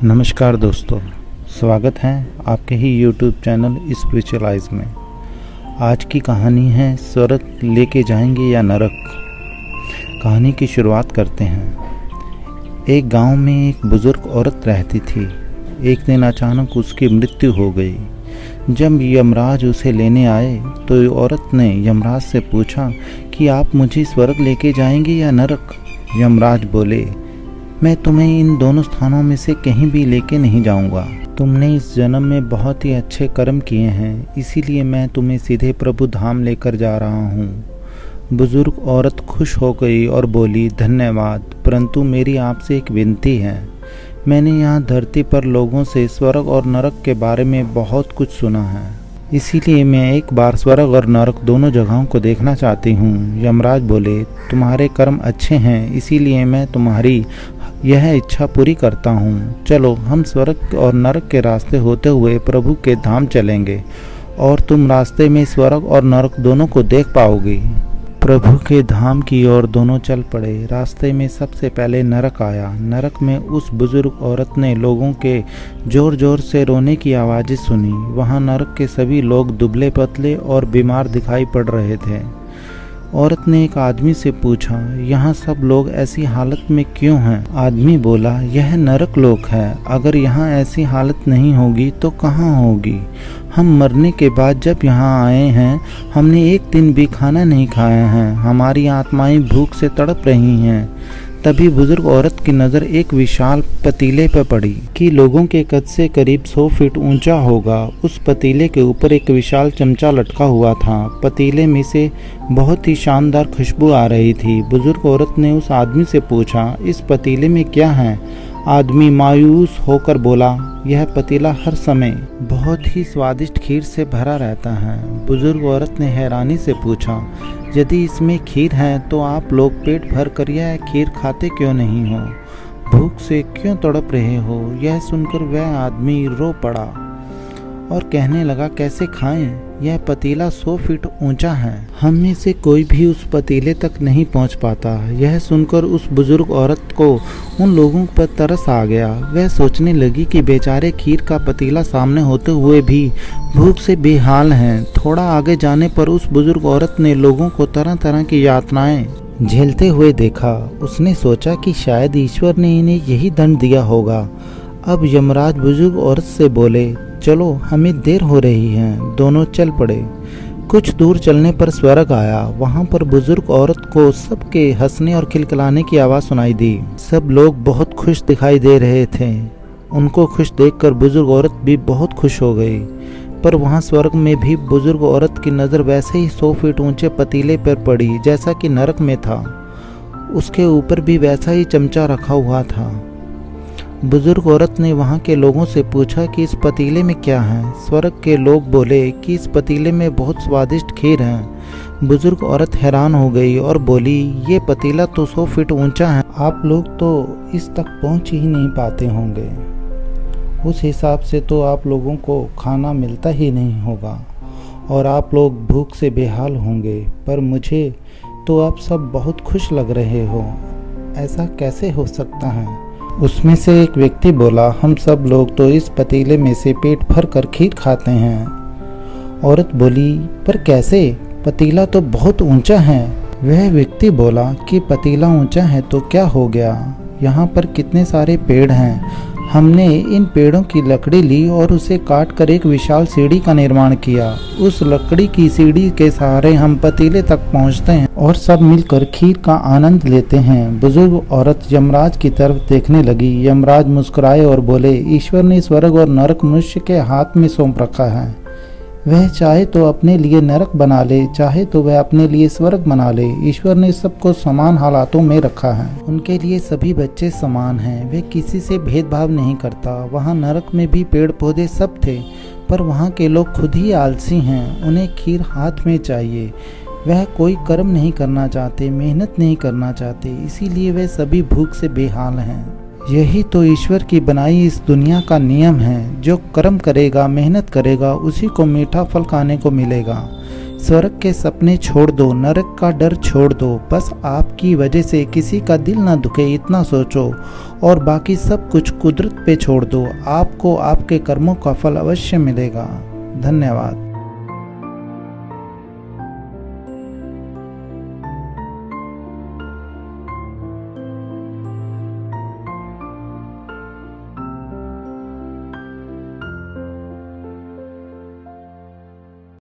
नमस्कार दोस्तों, स्वागत है आपके ही YouTube चैनल स्पिरिचुअलाइज में। आज की कहानी है स्वर्ग लेके जाएंगे या नरक। कहानी की शुरुआत करते हैं। एक गांव में एक बुजुर्ग औरत रहती थी। एक दिन अचानक उसकी मृत्यु हो गई। जब यमराज उसे लेने आए तो औरत ने यमराज से पूछा कि आप मुझे स्वर्ग लेके जाएंगे या नरक। यमराज बोले, मैं तुम्हें इन दोनों स्थानों में से कहीं भी लेके नहीं जाऊंगा। तुमने इस जन्म में बहुत ही अच्छे कर्म किए हैं, इसीलिए मैं तुम्हें सीधे प्रभु धाम लेकर जा रहा हूँ। बुजुर्ग औरत खुश हो गई और बोली, धन्यवाद, परंतु मेरी आपसे एक विनती है। मैंने यहाँ धरती पर लोगों से स्वर्ग और नरक के बारे में बहुत कुछ सुना है, इसीलिए मैं एक बार स्वर्ग और नरक दोनों जगहों को देखना चाहती हूँ। यमराज बोले, तुम्हारे कर्म अच्छे हैं, इसीलिए मैं तुम्हारी यह इच्छा पूरी करता हूँ। चलो हम स्वर्ग और नरक के रास्ते होते हुए प्रभु के धाम चलेंगे और तुम रास्ते में स्वर्ग और नरक दोनों को देख पाओगी। प्रभु के धाम की ओर दोनों चल पड़े। रास्ते में सबसे पहले नरक आया। नरक में उस बुजुर्ग औरत ने लोगों के जोर जोर से रोने की आवाज़ें सुनी। वहाँ नरक के सभी लोग दुबले पतले और बीमार दिखाई पड़ रहे थे। औरत ने एक आदमी से पूछा, यहाँ सब लोग ऐसी हालत में क्यों हैं? आदमी बोला, यह नरक लोक है। अगर यहाँ ऐसी हालत नहीं होगी तो कहाँ होगी? हम मरने के बाद जब यहाँ आए हैं, हमने एक दिन भी खाना नहीं खाया है। हमारी आत्माएं भूख से तड़प रही हैं। तभी बुजुर्ग औरत की नज़र एक विशाल पतीले पर पड़ी कि लोगों के कद से करीब 100 फीट ऊंचा होगा। उस पतीले के ऊपर एक विशाल चमचा लटका हुआ था। पतीले में से बहुत ही शानदार खुशबू आ रही थी। बुजुर्ग औरत ने उस आदमी से पूछा, इस पतीले में क्या है? आदमी मायूस होकर बोला, यह पतीला हर समय बहुत ही स्वादिष्ट खीर से भरा रहता है। बुजुर्ग औरत ने हैरानी से पूछा, यदि इसमें खीर है तो आप लोग पेट भर कर यह खीर खाते क्यों नहीं हो? भूख से क्यों तड़प रहे हो? यह सुनकर वह आदमी रो पड़ा और कहने लगा, कैसे खाएं? यह पतीला 100 फीट ऊंचा है। हम में से कोई भी उस पतीले तक नहीं पहुंच पाता। यह सुनकर उस बुजुर्ग औरत को उन लोगों पर तरस आ गया। वह सोचने लगी कि बेचारे खीर का पतीला सामने होते हुए भी भूख से बेहाल हैं। थोड़ा आगे जाने पर उस बुजुर्ग औरत ने लोगों को तरह तरह की यातनाएं झेलते हुए देखा। उसने सोचा कि शायद ईश्वर ने इन्हें यही दंड दिया होगा। अब यमराज बुजुर्ग औरत से बोले, चलो हमें देर हो रही है। दोनों चल पड़े। कुछ दूर चलने पर स्वर्ग आया। वहाँ पर बुजुर्ग औरत को सबके हंसने और खिलखिलाने की आवाज़ सुनाई दी। सब लोग बहुत खुश दिखाई दे रहे थे। उनको खुश देखकर बुजुर्ग औरत भी बहुत खुश हो गई। पर वहाँ स्वर्ग में भी बुजुर्ग औरत की नज़र वैसे ही 100 फीट ऊंचे पतीले पर पड़ी जैसा कि नरक में था। उसके ऊपर भी वैसा ही चमचा रखा हुआ था। बुजुर्ग औरत ने वहाँ के लोगों से पूछा कि इस पतीले में क्या है? स्वर्ग के लोग बोले कि इस पतीले में बहुत स्वादिष्ट खीर है। बुजुर्ग औरत हैरान हो गई और बोली, ये पतीला तो 100 फीट ऊंचा है, आप लोग तो इस तक पहुँच ही नहीं पाते होंगे। उस हिसाब से तो आप लोगों को खाना मिलता ही नहीं होगा और आप लोग भूख से बेहाल होंगे। पर मुझे तो आप सब बहुत खुश लग रहे हो, ऐसा कैसे हो सकता है? उसमें से एक व्यक्ति बोला, हम सब लोग तो इस पतीले में से पेट भर कर खीर खाते हैं। औरत बोली, पर कैसे? पतीला तो बहुत ऊंचा है। वह व्यक्ति बोला कि पतीला ऊंचा है तो क्या हो गया? यहाँ पर कितने सारे पेड़ हैं। हमने इन पेड़ों की लकड़ी ली और उसे काट कर एक विशाल सीढ़ी का निर्माण किया। उस लकड़ी की सीढ़ी के सहारे हम पतीले तक पहुँचते हैं और सब मिलकर खीर का आनंद लेते हैं। बुजुर्ग औरत यमराज की तरफ देखने लगी। यमराज मुस्कुराए और बोले, ईश्वर ने स्वर्ग और नरक मनुष्य के हाथ में सौंप रखा है। वह चाहे तो अपने लिए नरक बना ले, चाहे तो वह अपने लिए स्वर्ग बना ले। ईश्वर ने सबको समान हालातों में रखा है। उनके लिए सभी बच्चे समान हैं। वे किसी से भेदभाव नहीं करता। वहाँ नरक में भी पेड़ पौधे सब थे, पर वहाँ के लोग खुद ही आलसी हैं। उन्हें खीर हाथ में चाहिए। वह कोई कर्म नहीं करना चाहते, मेहनत नहीं करना चाहते, इसीलिए वे सभी भूख से बेहाल हैं। यही तो ईश्वर की बनाई इस दुनिया का नियम है। जो कर्म करेगा, मेहनत करेगा, उसी को मीठा फल खाने को मिलेगा। स्वर्ग के सपने छोड़ दो, नरक का डर छोड़ दो, बस आपकी वजह से किसी का दिल ना दुखे इतना सोचो, और बाकी सब कुछ कुदरत पे छोड़ दो। आपको आपके कर्मों का फल अवश्य मिलेगा। धन्यवाद।